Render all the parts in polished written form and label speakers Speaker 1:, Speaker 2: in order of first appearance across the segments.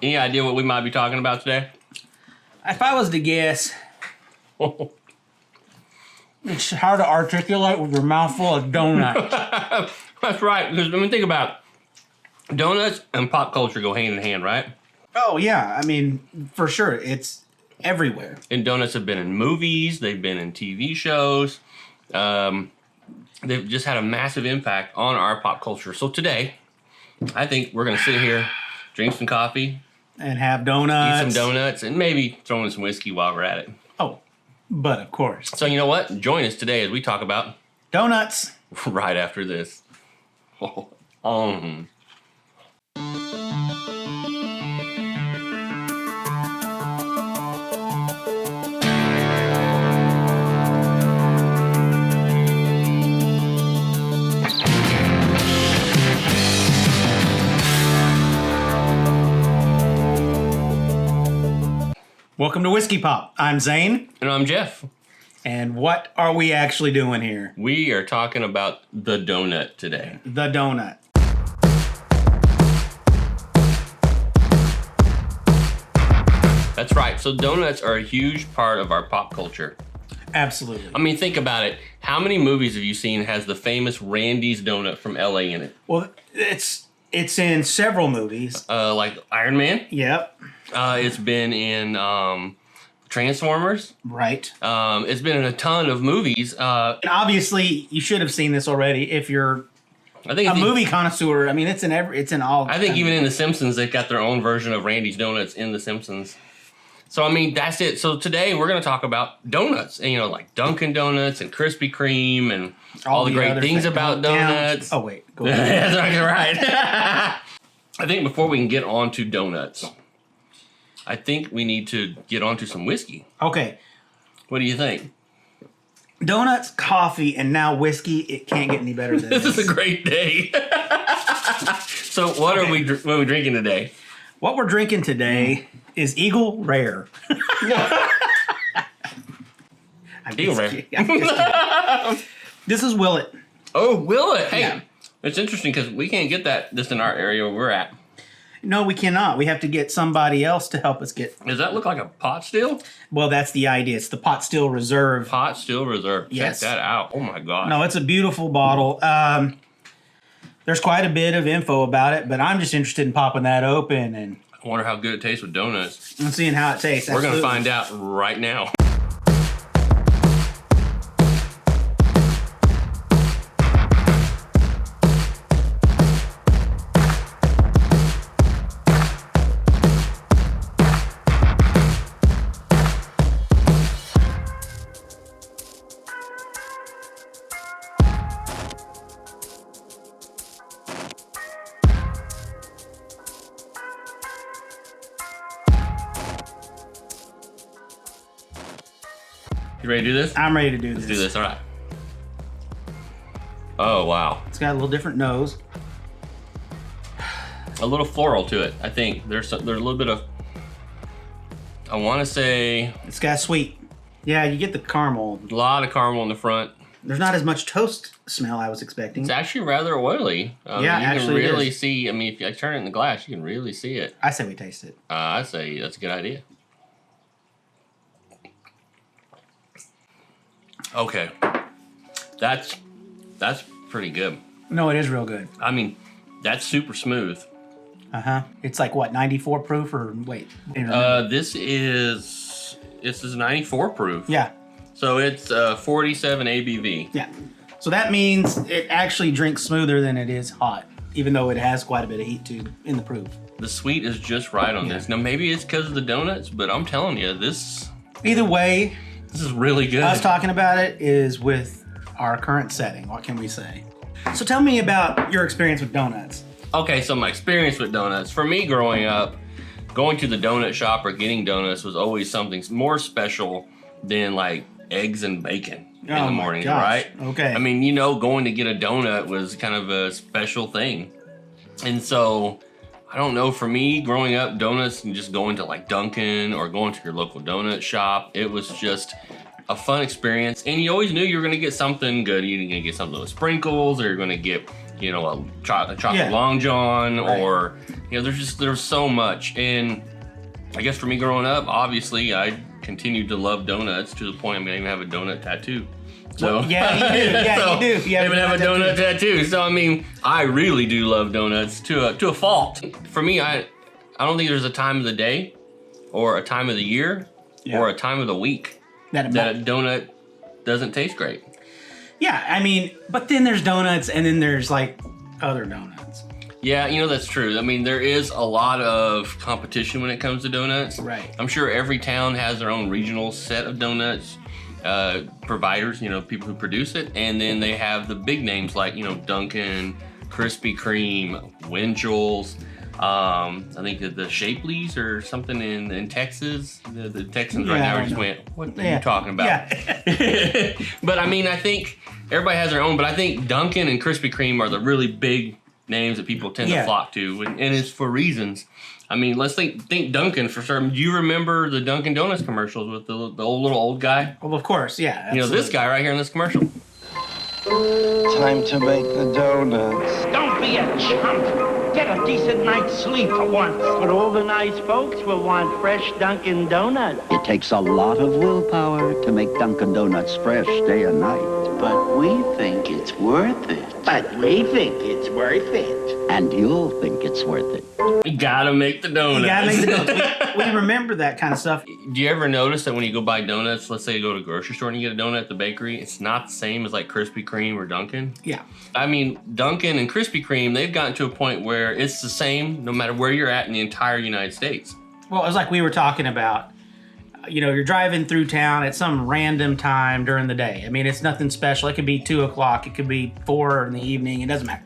Speaker 1: Any idea what we might be talking about today?
Speaker 2: If I was to guess, it's hard to articulate with your mouth full of donuts.
Speaker 1: That's right, because think about it. Donuts and pop culture go hand in hand, right?
Speaker 2: Oh, yeah. I mean, for sure. It's everywhere.
Speaker 1: And donuts have been in movies. They've been in TV shows. They've just had a massive impact on our pop culture. So today, I think we're going to sit here, drink some coffee.
Speaker 2: And have donuts.
Speaker 1: Eat some donuts, and maybe throw in some whiskey while we're at it.
Speaker 2: Oh, but of course.
Speaker 1: So you know what? Join us today as we talk about...
Speaker 2: donuts.
Speaker 1: Right after this.
Speaker 2: Welcome to Whiskey Pop. I'm Zane.
Speaker 1: And I'm Jeff.
Speaker 2: And what are we actually doing here?
Speaker 1: We are talking about the donut today.
Speaker 2: The donut.
Speaker 1: That's right. So donuts are a huge part of our pop culture.
Speaker 2: Absolutely.
Speaker 1: I mean, think about it. How many movies have you seen has the famous Randy's donut from LA in it?
Speaker 2: Well, it's in several movies.
Speaker 1: Like Iron Man.
Speaker 2: Yep.
Speaker 1: It's been in Transformers.
Speaker 2: Right.
Speaker 1: It's been in a ton of movies.
Speaker 2: And obviously, you should have seen this already if you're a movie connoisseur. I mean, it's in all.
Speaker 1: I think even in The Simpsons, they've got their own version of Randy's Donuts in The Simpsons. So, I mean, that's it. So today we're going to talk about donuts. And, like Dunkin Donuts and Krispy Kreme and all the great things about donuts.
Speaker 2: Oh, wait. Go ahead.
Speaker 1: That's right. I think before we can get on to donuts, I think we need to get on to some whiskey.
Speaker 2: Okay.
Speaker 1: What do you think?
Speaker 2: Donuts, coffee, and now whiskey. It can't get any better than this.
Speaker 1: This is a great day. So what are we drinking today?
Speaker 2: What we're drinking today is Eagle Rare.
Speaker 1: Eagle Rare.
Speaker 2: This is Willett.
Speaker 1: Oh, Willett. Hey,
Speaker 2: yeah.
Speaker 1: It's interesting because we can't get that just in our area where we're at.
Speaker 2: No, we cannot. We have to get somebody else to help us get.
Speaker 1: Does that look like a pot still?
Speaker 2: Well, that's the idea. It's the Pot Still Reserve.
Speaker 1: Pot Still Reserve.
Speaker 2: Yes.
Speaker 1: Check that out. Oh, my God.
Speaker 2: No, it's a beautiful bottle. There's quite a bit of info about it, but I'm just interested in popping that open and
Speaker 1: I wonder how good it tastes with donuts.
Speaker 2: seeing how it tastes.
Speaker 1: We're going to find out right now. You ready to do this?
Speaker 2: I'm ready to do this.
Speaker 1: Let's do this. All right. Oh, wow.
Speaker 2: It's got a little different nose.
Speaker 1: A little floral to it, I think. There's a little bit of, I want to say...
Speaker 2: It's got sweet. Yeah, you get the caramel.
Speaker 1: A lot of caramel in the front.
Speaker 2: There's not as much toast smell I was expecting.
Speaker 1: It's actually rather oily.
Speaker 2: Yeah,
Speaker 1: you can
Speaker 2: it
Speaker 1: really
Speaker 2: is.
Speaker 1: see, I mean, if I turn it in the glass, you can really see it.
Speaker 2: I say we taste it.
Speaker 1: I say that's a good idea. Okay. That's pretty good.
Speaker 2: No, it is real good.
Speaker 1: I mean, that's super smooth.
Speaker 2: Uh-huh. It's like, what, 94 proof or, wait.
Speaker 1: This is 94 proof.
Speaker 2: Yeah.
Speaker 1: So it's 47 ABV.
Speaker 2: Yeah. So that means it actually drinks smoother than it is hot, even though it has quite a bit of heat too in the proof.
Speaker 1: The sweet is just right on this. Now, maybe it's because of the donuts, but I'm telling you, this
Speaker 2: Either way,
Speaker 1: is really good.
Speaker 2: us talking about it is with our current setting. What can we say? So tell me about your experience with donuts.
Speaker 1: Okay, so my experience with donuts. For me growing up, going to the donut shop or getting donuts was always something more special than like eggs and bacon in the morning, right?
Speaker 2: Okay.
Speaker 1: I mean, going to get a donut was kind of a special thing. And so, I don't know, for me, growing up, donuts and just going to like Dunkin' or going to your local donut shop, it was just a fun experience. And you always knew you were going to get something good. You're going to get something with sprinkles, or you're going to get, you know, a chocolate Long John, or, you know, there's so much. And I guess for me growing up, obviously, I continued to love donuts to the point I'm going to even have a donut tattoo. So
Speaker 2: yeah, you do. Yeah,
Speaker 1: so
Speaker 2: you do.
Speaker 1: I even have a donut tattoo. So I mean, I really do love donuts to a fault. For me, I don't think there's a time of the day, or a time of the year, or a time of the week that a donut doesn't taste great.
Speaker 2: Yeah, I mean, but then there's donuts, and then there's like other donuts.
Speaker 1: Yeah, you know, that's true. I mean, there is a lot of competition when it comes to donuts.
Speaker 2: Right.
Speaker 1: I'm sure every town has their own regional set of donuts. Providers, you know, people who produce it, and then they have the big names like, you know, Dunkin, Krispy Kreme, Winchell's. I think the Shapeleys or something in Texas. The Texans right now just went, what are you talking about? Yeah. But I mean, I think everybody has their own, but I think Dunkin and Krispy Kreme are the really big names that people tend to flock to, and it's for reasons. I mean, let's think Dunkin' for certain. Do you remember the Dunkin' Donuts commercials with the old guy?
Speaker 2: Well, of course, yeah. Absolutely.
Speaker 1: You know, this guy right here in this commercial.
Speaker 3: Time to make the donuts.
Speaker 4: Don't be a chump. Get a decent night's sleep for once. But all the nice folks will want fresh Dunkin' Donuts.
Speaker 5: It takes a lot of willpower to make Dunkin' Donuts fresh day and night.
Speaker 4: But we think it's worth it. But we think it's worth it.
Speaker 5: And you'll think it's worth it.
Speaker 1: You gotta make the donuts.
Speaker 2: You gotta make the donuts. We remember that kind of stuff.
Speaker 1: Do you ever notice that when you go buy donuts, let's say you go to a grocery store and you get a donut at the bakery, it's not the same as like Krispy Kreme or Dunkin'?
Speaker 2: Yeah.
Speaker 1: I mean, Dunkin' and Krispy Kreme, they've gotten to a point where it's the same no matter where you're at in the entire United States.
Speaker 2: Well, it was like we were talking about. You know, you're driving through town at some random time during the day. I mean, it's nothing special. It could be 2 o'clock. It could be 4 in the evening. It doesn't matter.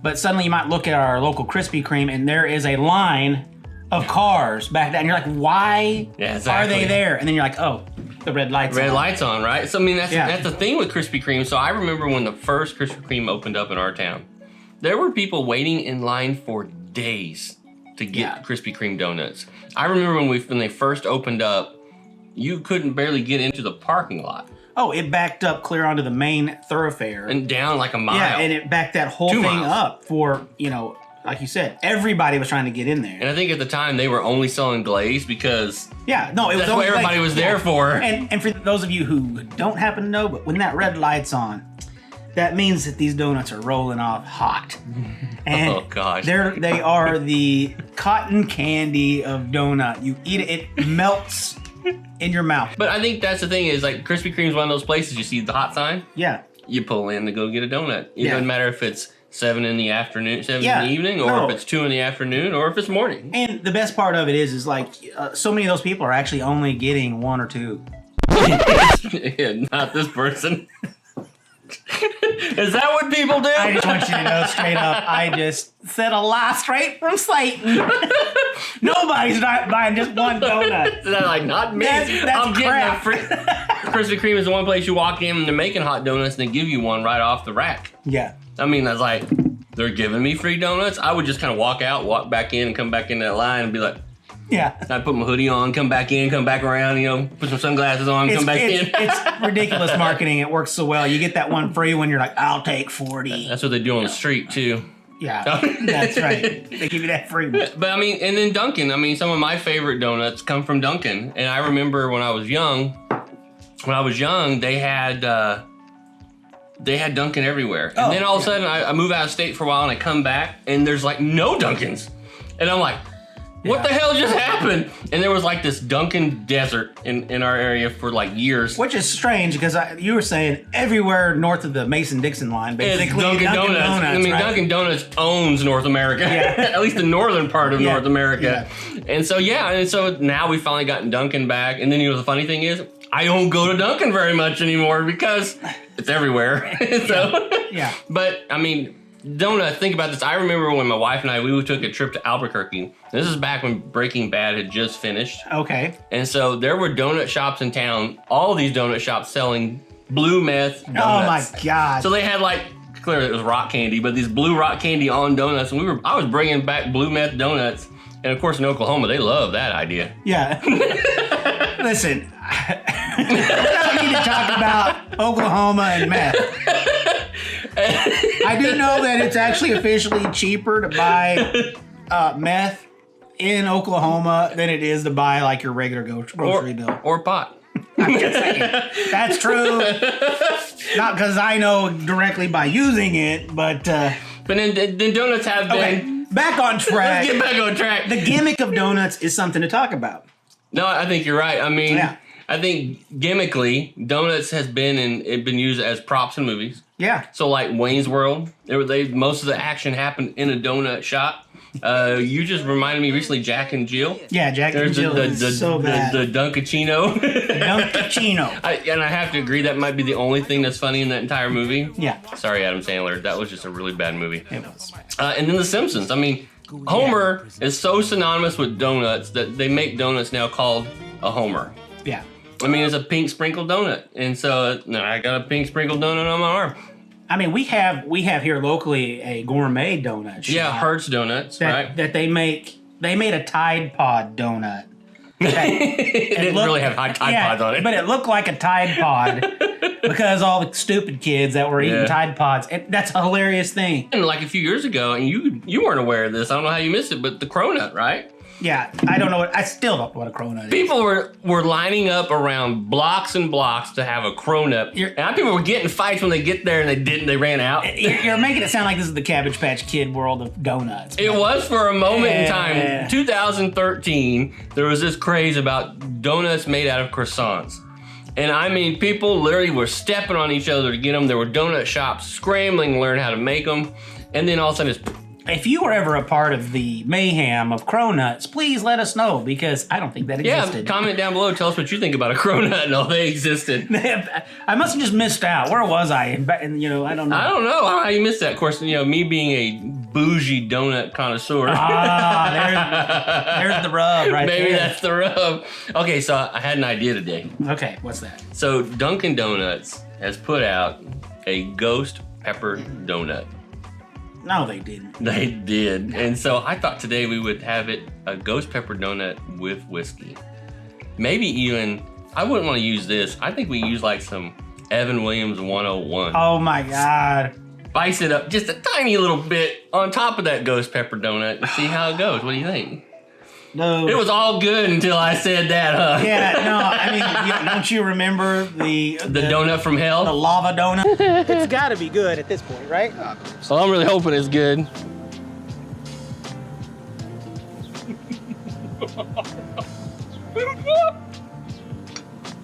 Speaker 2: But suddenly you might look at our local Krispy Kreme and there is a line of cars back there. And you're like, why are they there? And then you're like, oh, the red light's on.
Speaker 1: Red light's on, right? So, I mean, that's the thing with Krispy Kreme. So I remember when the first Krispy Kreme opened up in our town, there were people waiting in line for days to get Krispy Kreme donuts. I remember when they first opened up, you couldn't barely get into the parking lot.
Speaker 2: Oh, it backed up clear onto the main thoroughfare.
Speaker 1: And down like a mile.
Speaker 2: Yeah, and it backed that whole
Speaker 1: 2
Speaker 2: thing
Speaker 1: miles.
Speaker 2: up for, you know, like you said, everybody was trying to get in there.
Speaker 1: And I think at the time they were only selling glaze because
Speaker 2: it was
Speaker 1: that's
Speaker 2: only
Speaker 1: what everybody was there for.
Speaker 2: And for those of you who don't happen to know, but when that red light's on, that means that these donuts are rolling off hot. And
Speaker 1: oh gosh.
Speaker 2: they are the cotton candy of donut. You eat it, it melts in your mouth.
Speaker 1: But I think that's the thing is like Krispy Kreme's one of those places you see the hot sign.
Speaker 2: Yeah.
Speaker 1: You pull in to go get a donut. It doesn't matter if it's 7 in the afternoon, 7 in the evening, or if it's 2 in the afternoon, or if it's morning.
Speaker 2: And the best part of it is like so many of those people are actually only getting 1 or 2.
Speaker 1: Yeah, not this person. Is that what people do?
Speaker 2: I just want you to know straight up, I just said a lie straight from Satan. Nobody's not buying just one donut.
Speaker 1: They're like, not me.
Speaker 2: That's
Speaker 1: I'm
Speaker 2: crap.
Speaker 1: getting a free. Krispy Kreme is the one place you walk in and they're making hot donuts and they give you one right off the rack.
Speaker 2: Yeah.
Speaker 1: I mean, that's like, they're giving me free donuts. I would just kind of walk out, walk back in, and come back in that line and be like,
Speaker 2: yeah.
Speaker 1: I'd put my hoodie on, come back in, come back around, you know, put some sunglasses on, come back in.
Speaker 2: It's ridiculous marketing. It works so well. You get that one free when you're like, I'll take 40.
Speaker 1: That's what they do on the street, too.
Speaker 2: Yeah, that's right. They give you that free.
Speaker 1: But I mean, and then Dunkin'. I mean, some of my favorite donuts come from Dunkin'. And I remember when I was young, they had Dunkin' everywhere. And then all of a sudden, I move out of state for a while and I come back and there's like no Dunkin's. And I'm like, what the hell just happened? And there was like this Dunkin' desert in our area for like years.
Speaker 2: Which is strange because you were saying everywhere north of the Mason-Dixon line, basically.
Speaker 1: It's Dunkin' Donuts. I mean,
Speaker 2: right?
Speaker 1: Dunkin' Donuts owns North America.
Speaker 2: Yeah.
Speaker 1: At least the northern part of North America.
Speaker 2: Yeah.
Speaker 1: And so, and so now we finally gotten Dunkin' back. And then, you know, the funny thing is, I don't go to Dunkin' very much anymore because it's everywhere.
Speaker 2: Yeah.
Speaker 1: But, I mean, think about this. I remember when my wife and we took a trip to Albuquerque. This is back when Breaking Bad had just finished.
Speaker 2: Okay.
Speaker 1: And so there were donut shops in town, all these donut shops selling blue meth donuts.
Speaker 2: Oh my God.
Speaker 1: So they had like, clearly it was rock candy, but these blue rock candy on donuts. And I was bringing back blue meth donuts. And of course in Oklahoma, they love that idea.
Speaker 2: Yeah. Listen, we don't need to talk about Oklahoma and meth. I do know that it's actually officially cheaper to buy meth in Oklahoma than it is to buy like your regular grocery bill.
Speaker 1: Or pot.
Speaker 2: I'm just saying. That's true. Not because I know directly by using it, but
Speaker 1: then donuts have been...
Speaker 2: Okay, back on track.
Speaker 1: Let's get back on track.
Speaker 2: The gimmick of donuts is something to talk about.
Speaker 1: No, I think you're right. I mean,
Speaker 2: Yeah.
Speaker 1: I think gimmickly, donuts has been used as props in movies.
Speaker 2: Yeah.
Speaker 1: So like Wayne's World, most of the action happened in a donut shop. You just reminded me recently, Jack and Jill.
Speaker 2: Yeah, Jack and Jill is so bad.
Speaker 1: The Dunkachino.
Speaker 2: Dunkachino.
Speaker 1: And I have to agree that might be the only thing that's funny in that entire movie.
Speaker 2: Yeah.
Speaker 1: Sorry, Adam Sandler. That was just a really bad movie.
Speaker 2: It was.
Speaker 1: And then The Simpsons. I mean, Homer is so synonymous with donuts that they make donuts now called a Homer.
Speaker 2: Yeah.
Speaker 1: I mean, it's a pink sprinkled donut. And so I got a pink sprinkled donut on my arm.
Speaker 2: I mean, we have here locally a gourmet donut shop.
Speaker 1: Yeah, Hertz Donuts, right?
Speaker 2: That they made a Tide Pod donut.
Speaker 1: It didn't really have Tide Pods on it.
Speaker 2: But it looked like a Tide Pod because all the stupid kids that were eating Tide Pods. That's a hilarious thing.
Speaker 1: And like a few years ago, and you weren't aware of this, I don't know how you missed it, but the cronut, right?
Speaker 2: Yeah, I still don't know what a cronut is.
Speaker 1: People were lining up around blocks and blocks to have a cronut. And people were getting fights when they get there and they didn't, they ran out.
Speaker 2: You're making it sound like this is the Cabbage Patch Kid world of donuts.
Speaker 1: It was for a moment in time. 2013, there was this craze about donuts made out of croissants. And I mean, people literally were stepping on each other to get them. There were donut shops scrambling to learn how to make them. And then all of a sudden it's...
Speaker 2: If you were ever a part of the mayhem of cronuts, please let us know because I don't think that existed.
Speaker 1: Yeah, comment down below. Tell us what you think about a cronut. No, they existed.
Speaker 2: I must have just missed out. Where was I? And I don't know.
Speaker 1: I don't know how you missed that. Of course, me being a bougie donut connoisseur.
Speaker 2: There's the rub right there.
Speaker 1: Maybe that's the rub. Okay, so I had an idea today.
Speaker 2: Okay, what's that?
Speaker 1: So Dunkin Donuts has put out a ghost pepper donut.
Speaker 2: No, they didn't.
Speaker 1: They did. And so I thought today we would have it a ghost pepper donut with whiskey. Maybe even, I wouldn't want to use this. I think we use like some Evan Williams 101.
Speaker 2: Oh my God.
Speaker 1: Spice it up just a tiny little bit on top of that ghost pepper donut and see how it goes. What do you think?
Speaker 2: No.
Speaker 1: It was all good until I said that, huh?
Speaker 2: Yeah, no, I mean, don't you remember the
Speaker 1: donut from hell?
Speaker 2: The lava donut? It's got to be good at this point, right?
Speaker 1: Well, I'm really hoping it's good.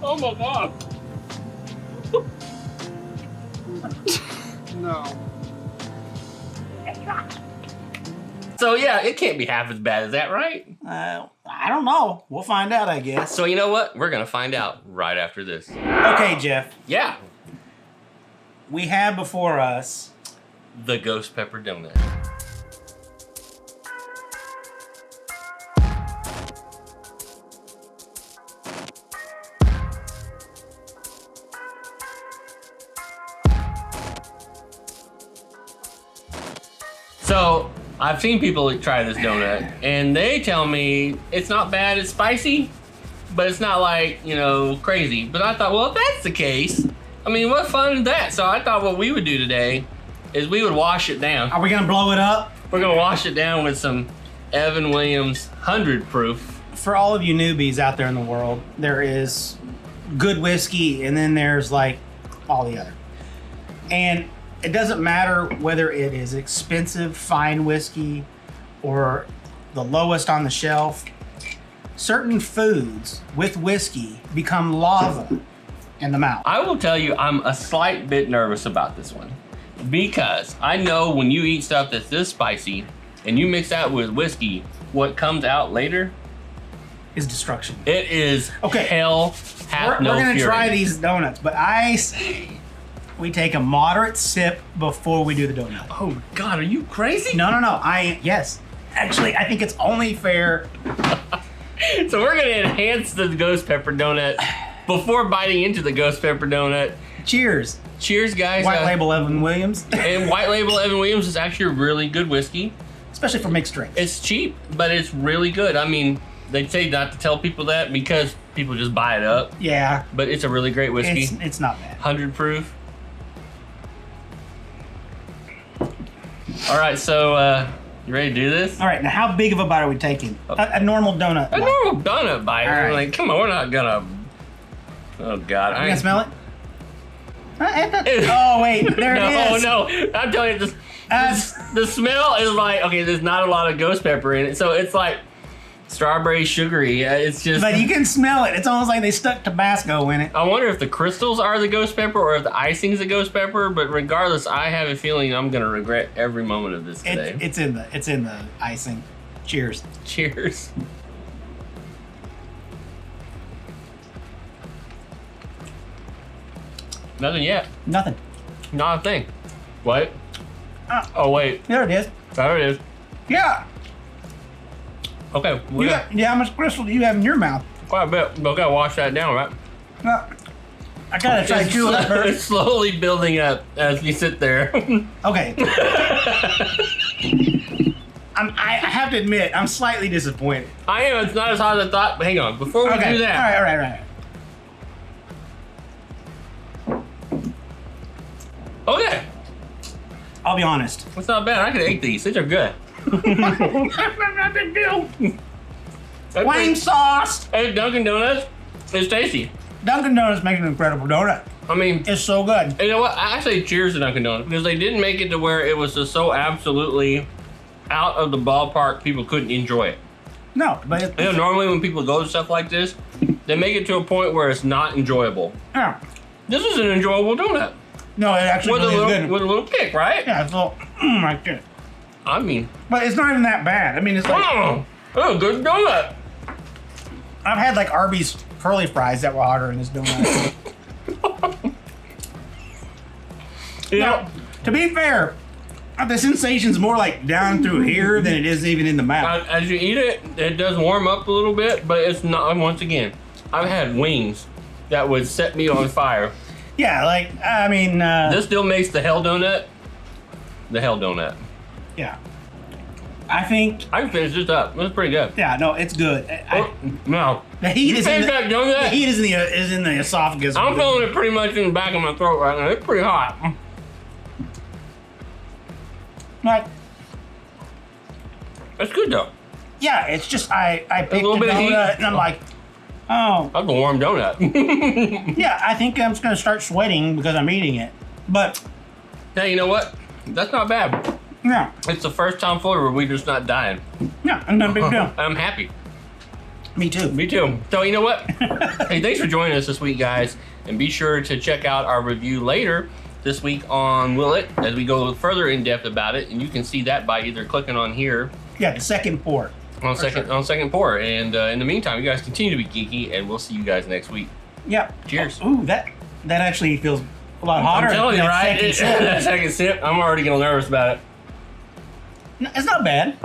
Speaker 1: Oh my God.
Speaker 6: No.
Speaker 1: So yeah, it can't be half as bad as that, right?
Speaker 2: I don't know. We'll find out, I guess.
Speaker 1: So you know what? We're gonna find out right after this.
Speaker 2: Okay, Jeff.
Speaker 1: Yeah.
Speaker 2: We have before us
Speaker 1: the ghost pepper donut. So I've seen people try this donut, and they tell me it's not bad. It's spicy, but it's not like, crazy. But I thought, well, if that's the case, I mean, what fun is that? So I thought what we would do today is we would wash it down.
Speaker 2: Are we gonna blow it up?
Speaker 1: We're gonna wash it down with some Evan Williams 100 proof.
Speaker 2: For all of you newbies out there in the world, there is good whiskey, and then there's like all the other. And it doesn't matter whether it is expensive, fine whiskey or the lowest on the shelf. Certain foods with whiskey become lava in the mouth.
Speaker 1: I will tell you, I'm a slight bit nervous about this one because I know when you eat stuff that's this spicy and you mix that with whiskey, what comes out later
Speaker 2: is destruction.
Speaker 1: It is hell hath
Speaker 2: We're
Speaker 1: no
Speaker 2: gonna
Speaker 1: fury.
Speaker 2: try these donuts, but I say we take a moderate sip before we do the donut.
Speaker 1: Oh God, are you crazy?
Speaker 2: No. Yes. Actually, I think it's only fair.
Speaker 1: So we're gonna enhance the ghost pepper donut before biting into the ghost pepper donut.
Speaker 2: Cheers.
Speaker 1: Cheers, guys.
Speaker 2: White Label Evan Williams.
Speaker 1: And White Label Evan Williams is actually a really good whiskey.
Speaker 2: Especially for mixed drinks.
Speaker 1: It's cheap, but it's really good. I mean, they say not to tell people that because people just buy it up.
Speaker 2: Yeah.
Speaker 1: But it's a really great whiskey.
Speaker 2: It's not bad.
Speaker 1: 100 proof. All right, so you ready to do this?
Speaker 2: All right, now how big of a bite are we taking? A normal donut.
Speaker 1: A normal donut bite.
Speaker 2: All right.
Speaker 1: Like, come on, we're not gonna. Oh God,
Speaker 2: You gonna smell it? Oh wait, there it is.
Speaker 1: No, I'm telling you, the smell is like, okay, there's not a lot of ghost pepper in it, so it's like strawberry sugary. It's just.
Speaker 2: But you can smell it. It's almost like they stuck Tabasco in it.
Speaker 1: I wonder if the crystals are the ghost pepper or if the icing's the ghost pepper. But regardless, I have a feeling I'm gonna regret every moment of this today.
Speaker 2: It's in the icing. Cheers.
Speaker 1: Cheers. Nothing yet.
Speaker 2: Nothing.
Speaker 1: Not a thing. What? Oh wait.
Speaker 2: There it is.
Speaker 1: There it is.
Speaker 2: Yeah.
Speaker 1: Okay.
Speaker 2: How much crystal do you have in your mouth?
Speaker 1: Quite a bit. We gotta wash that down, right?
Speaker 2: I gotta try to chew it
Speaker 1: It's
Speaker 2: first.
Speaker 1: slowly building up as you sit there.
Speaker 2: Okay. I have to admit, I'm slightly disappointed.
Speaker 1: I am. It's not as hot as I thought. But hang on. Before we do that.
Speaker 2: All right.
Speaker 1: Okay.
Speaker 2: I'll be honest.
Speaker 1: It's not bad. I could eat these. These are good.
Speaker 2: Not big deal. Wang sauce.
Speaker 1: Hey, Dunkin' Donuts is tasty.
Speaker 2: Dunkin' Donuts makes an incredible donut.
Speaker 1: I mean,
Speaker 2: It's so good.
Speaker 1: you know what? I say cheers to Dunkin' Donuts because they didn't make it to where it was just so absolutely out of the ballpark people couldn't enjoy it.
Speaker 2: No, but
Speaker 1: You know, normally when people go to stuff like this, they make it to a point where it's not enjoyable.
Speaker 2: yeah.
Speaker 1: This is an enjoyable donut
Speaker 2: No, it actually
Speaker 1: with a
Speaker 2: really is
Speaker 1: little
Speaker 2: good.
Speaker 1: with a little kick, right?
Speaker 2: Yeah, it's a little right there.
Speaker 1: I mean,
Speaker 2: But it's not even that bad. I mean, it's like
Speaker 1: oh, good donut.
Speaker 2: I've had like Arby's curly fries that were hotter than this donut.
Speaker 1: You know,
Speaker 2: Now, to be fair, the sensation's more like down through here than it is even in the mouth.
Speaker 1: as you eat it, it does warm up a little bit, but it's not. Once again, I've had wings that would set me on fire.
Speaker 2: Yeah, like I mean,
Speaker 1: This still makes the hell donut the hell donut.
Speaker 2: yeah. I think,
Speaker 1: I can finish this up. It's pretty good.
Speaker 2: yeah, no, it's good.
Speaker 1: No,
Speaker 2: The heat
Speaker 1: you
Speaker 2: is in
Speaker 1: finish
Speaker 2: the,
Speaker 1: that donut?
Speaker 2: the heat is in the esophagus.
Speaker 1: I'm feeling it pretty much in the back of my throat right now. It's pretty hot.
Speaker 2: Like,
Speaker 1: It's good though.
Speaker 2: yeah, it's just I picked a
Speaker 1: little bit of heat.
Speaker 2: donut and I'm like, oh,
Speaker 1: That's a warm donut.
Speaker 2: yeah, I think I'm just gonna start sweating because I'm eating it. But
Speaker 1: Hey, you know what? That's not bad.
Speaker 2: yeah,
Speaker 1: It's the first time fully where we're just not dying.
Speaker 2: yeah, and no big deal.
Speaker 1: I'm happy.
Speaker 2: Me too.
Speaker 1: Me too. So you know what? Hey, thanks for joining us this week, guys. And be sure to check out our review later this week on Willett as we go further in depth about it. And you can see that by either clicking on here
Speaker 2: Yeah, the second pour.
Speaker 1: on second pour. And in the meantime, you guys continue to be geeky, and we'll see you guys next week.
Speaker 2: Yeah.
Speaker 1: Cheers.
Speaker 2: Ooh, that actually feels a lot hotter.
Speaker 1: I'm telling you,
Speaker 2: than
Speaker 1: right?
Speaker 2: that second sip.
Speaker 1: That second sip, I'm already getting nervous about it.
Speaker 2: No, it's not bad.